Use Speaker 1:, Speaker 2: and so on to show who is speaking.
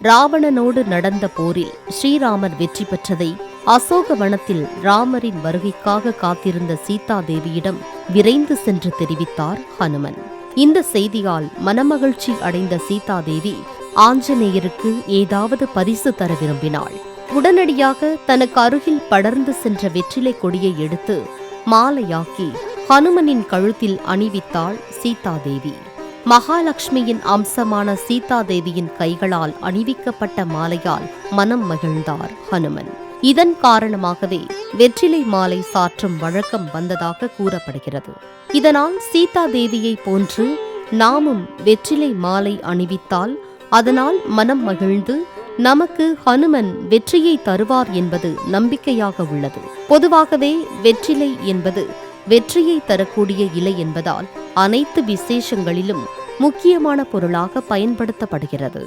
Speaker 1: ராவணனோடு நடந்த போரில் ஸ்ரீராமர் வெற்றி பெற்றதை அசோகவனத்தில் ராமரின் வருகைக்காக காத்திருந்த சீதா தேவியிடம் விரைந்து சென்று தெரிவித்தார் ஹனுமன். இந்த செய்தியால் மனமகிழ்ச்சி அடைந்த சீதா தேவி ஆஞ்சநேயருக்கு ஏதாவது பரிசு தர விரும்பினாள். உடனடியாக தனக்கு அருகில் படர்ந்து சென்ற வெற்றிலை கொடியை எடுத்து மாலையாக்கி ஹனுமனின் கழுத்தில் அணிவித்தாள் சீதா தேவி. மகாலட்சுமியின் அம்சமான சீதா தேவியின் கைகளால் அணிவிக்கப்பட்ட மாலையால் மனம் மகிழ்ந்தார் ஹனுமன். இதன் காரணமாகவே வெற்றிலை மாலை சாற்றும் வழக்கம் வந்ததாக கூறப்படுகிறது. இதனால் சீதா தேவியை போன்று நாமும் வெற்றிலை மாலை அணிவித்தால் அதனால் மனம் மகிழ்ந்து நமக்கு ஹனுமன் வெற்றியை தருவார் என்பது நம்பிக்கையாக உள்ளது. பொதுவாகவே வெற்றிலை என்பது வெற்றியை தரக்கூடிய இலை என்பதால் அனைத்து விசேஷங்களிலும் முக்கியமான பொருளாக பயன்படுத்தப்படுகிறது.